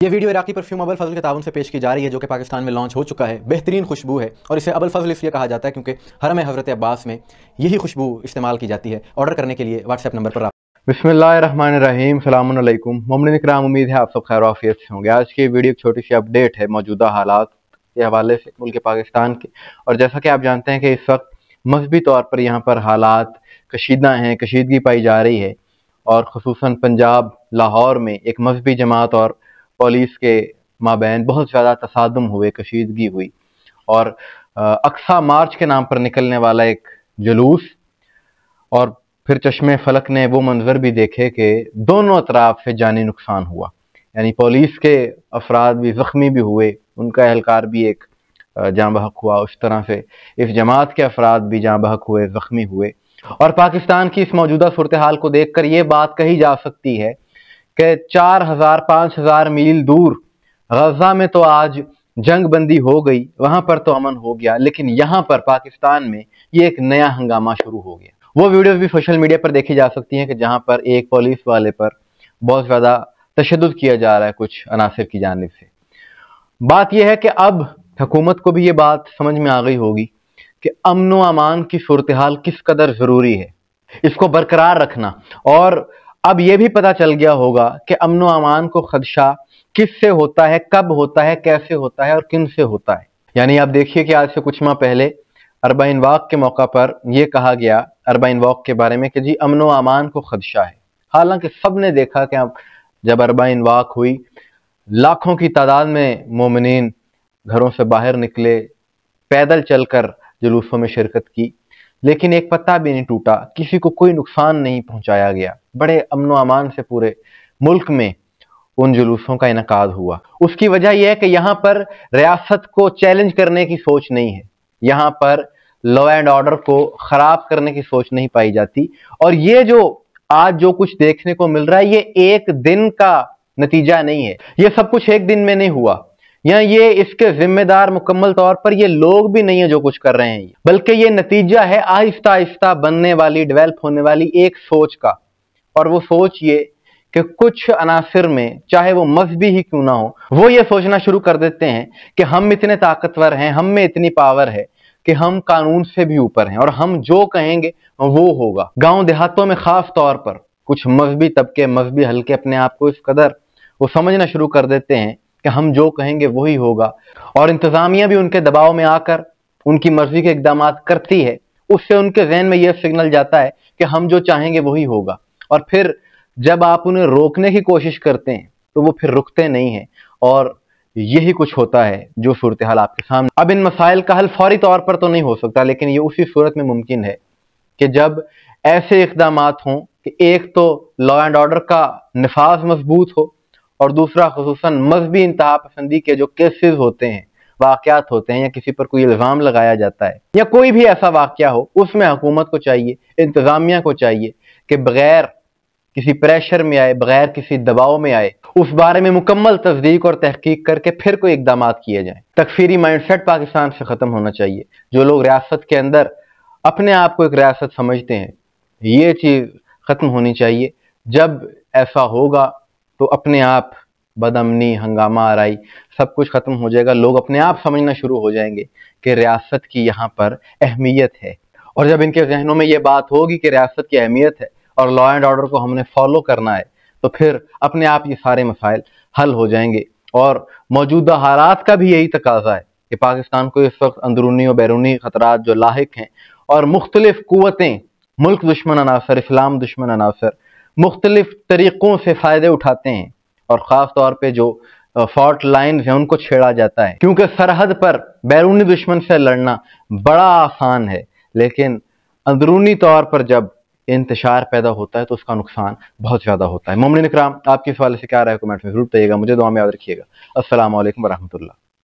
یہ ویڈیو عراقی پرفیوم ابو الفضل کے تعاون سے پیش کی جا رہی ہے، جو کہ پاکستان میں لانچ ہو چکا ہے۔ بہترین خوشبو ہے اور اسے ابو الفضل اس لیے کہا جاتا ہے کیونکہ حرم حضرت عباس میں یہی خوشبو استعمال کی جاتی ہے۔ آرڈر کرنے کے لیے واٹس ایپ نمبر پر بسم اللہ الرحمن الرحیم، السلام علیکم مومنین اکرام، امید ہے آپ سب خیر و عافیت سے ہوں گے۔ آج کی ویڈیو ایک چھوٹی سی اپڈیٹ ہے موجودہ حالات کے حوالے سے ملک پاکستان کے، اور جیسا کہ آپ جانتے ہیں کہ اس وقت مذہبی طور پر یہاں پر حالات کشیدہ ہیں، کشیدگی پائی جا رہی ہے، اور خصوصاً پنجاب لاہور میں ایک مذہبی جماعت اور پولیس کے مابین بہت زیادہ تصادم ہوئے، کشیدگی ہوئی، اور اقصی مارچ کے نام پر نکلنے والا ایک جلوس، اور پھر چشمِ فلک نے وہ منظر بھی دیکھے کہ دونوں اطراف سے جانی نقصان ہوا، یعنی پولیس کے افراد بھی زخمی بھی ہوئے، ان کا اہلکار بھی ایک جاں بحق ہوا، اس طرح سے اس جماعت کے افراد بھی جاں بحق ہوئے، زخمی ہوئے۔ اور پاکستان کی اس موجودہ صورتحال کو دیکھ کر یہ بات کہی جا سکتی ہے کہ 4000-5000 میل دور غزہ میں تو آج جنگ بندی ہو گئی، وہاں پر تو امن ہو گیا، لیکن یہاں پر پاکستان میں یہ ایک نیا ہنگامہ شروع ہو گیا۔ وہ ویڈیوز بھی سوشل میڈیا پر دیکھی جا سکتی ہیں کہ جہاں پر ایک پولیس والے پر بہت زیادہ تشدد کیا جا رہا ہے کچھ عناصر کی جانب سے۔ بات یہ ہے کہ اب حکومت کو بھی یہ بات سمجھ میں آ گئی ہوگی کہ امن و امان کی صورتحال کس قدر ضروری ہے، اس کو برقرار رکھنا، اور اب یہ بھی پتہ چل گیا ہوگا کہ امن و امان کو خدشہ کس سے ہوتا ہے، کب ہوتا ہے، کیسے ہوتا ہے اور کن سے ہوتا ہے۔ یعنی آپ دیکھیے کہ آج سے کچھ ماہ پہلے اربعین واق کے موقع پر یہ کہا گیا اربعین واق کے بارے میں کہ جی امن و امان کو خدشہ ہے، حالانکہ سب نے دیکھا کہ جب اربعین واق ہوئی، لاکھوں کی تعداد میں مومنین گھروں سے باہر نکلے، پیدل چل کر جلوسوں میں شرکت کی، لیکن ایک پتہ بھی نہیں ٹوٹا، کسی کو کوئی نقصان نہیں پہنچایا گیا، بڑے امن و امان سے پورے ملک میں ان جلوسوں کا انعقاد ہوا۔ اس کی وجہ یہ ہے کہ یہاں پر ریاست کو چیلنج کرنے کی سوچ نہیں ہے، یہاں پر لا اینڈ آرڈر کو خراب کرنے کی سوچ نہیں پائی جاتی، اور یہ جو آج جو کچھ دیکھنے کو مل رہا ہے یہ ایک دن کا نتیجہ نہیں ہے، یہ سب کچھ ایک دن میں نہیں ہوا، یا یہ اس کے ذمہ دار مکمل طور پر یہ لوگ بھی نہیں ہیں جو کچھ کر رہے ہیں، بلکہ یہ نتیجہ ہے آہستہ آہستہ بننے والی، ڈیولپ ہونے والی ایک سوچ کا۔ اور وہ سوچ یہ کہ کچھ عناصر میں، چاہے وہ مذہبی ہی کیوں نہ ہو، وہ یہ سوچنا شروع کر دیتے ہیں کہ ہم اتنے طاقتور ہیں، ہم میں اتنی پاور ہے کہ ہم قانون سے بھی اوپر ہیں، اور ہم جو کہیں گے وہ ہوگا۔ گاؤں دیہاتوں میں خاص طور پر کچھ مذہبی طبقے، مذہبی حلقے اپنے آپ کو اس قدر وہ سمجھنا شروع کر دیتے ہیں کہ ہم جو کہیں گے وہی ہوگا، اور انتظامیہ بھی ان کے دباؤ میں آ کر ان کی مرضی کے اقدامات کرتی ہے، اس سے ان کے ذہن میں یہ سگنل جاتا ہے کہ ہم جو چاہیں گے وہی ہوگا، اور پھر جب آپ انہیں روکنے کی کوشش کرتے ہیں تو وہ پھر رکتے نہیں ہیں، اور یہی کچھ ہوتا ہے جو صورتحال آپ کے سامنے۔ اب ان مسائل کا حل فوری طور پر تو نہیں ہو سکتا، لیکن یہ اسی صورت میں ممکن ہے کہ جب ایسے اقدامات ہوں کہ ایک تو لا اینڈ آرڈر کا نفاذ مضبوط ہو، اور دوسرا خصوصاً مذہبی انتہا پسندی کے جو کیسز ہوتے ہیں، واقعات ہوتے ہیں، یا کسی پر کوئی الزام لگایا جاتا ہے، یا کوئی بھی ایسا واقعہ ہو، اس میں حکومت کو چاہیے، انتظامیہ کو چاہیے کہ بغیر کسی پریشر میں آئے، بغیر کسی دباؤ میں آئے، اس بارے میں مکمل تصدیق اور تحقیق کر کے پھر کوئی اقدامات کیے جائیں۔ تکفیری مائنڈ سیٹ پاکستان سے ختم ہونا چاہیے۔ جو لوگ ریاست کے اندر اپنے آپ کو ایک ریاست سمجھتے ہیں، یہ چیز ختم ہونی چاہیے۔ جب ایسا ہوگا تو اپنے آپ بدامنی، ہنگامہ آرائی سب کچھ ختم ہو جائے گا، لوگ اپنے آپ سمجھنا شروع ہو جائیں گے کہ ریاست کی یہاں پر اہمیت ہے، اور جب ان کے ذہنوں میں یہ بات ہوگی کہ ریاست کی اہمیت ہے اور لا اینڈ آرڈر کو ہم نے فالو کرنا ہے، تو پھر اپنے آپ یہ سارے مسائل حل ہو جائیں گے۔ اور موجودہ حالات کا بھی یہی تقاضا ہے کہ پاکستان کو اس وقت اندرونی و بیرونی خطرات جو لاحق ہیں، اور مختلف قوتیں، ملک دشمن عناصر، اسلام دشمن عناصر مختلف طریقوں سے فائدے اٹھاتے ہیں، اور خاص طور پہ جو فالٹ لائنز ہیں ان کو چھیڑا جاتا ہے، کیونکہ سرحد پر بیرونی دشمن سے لڑنا بڑا آسان ہے، لیکن اندرونی طور پر جب انتشار پیدا ہوتا ہے تو اس کا نقصان بہت زیادہ ہوتا ہے۔ مومنین اکرام، آپ کی اس حوالے سے کیا رائے ہے؟ کمنٹ میں ضرور بتائیے گا، مجھے دعا میں یاد رکھیے گا۔ السلام علیکم ورحمۃ اللہ۔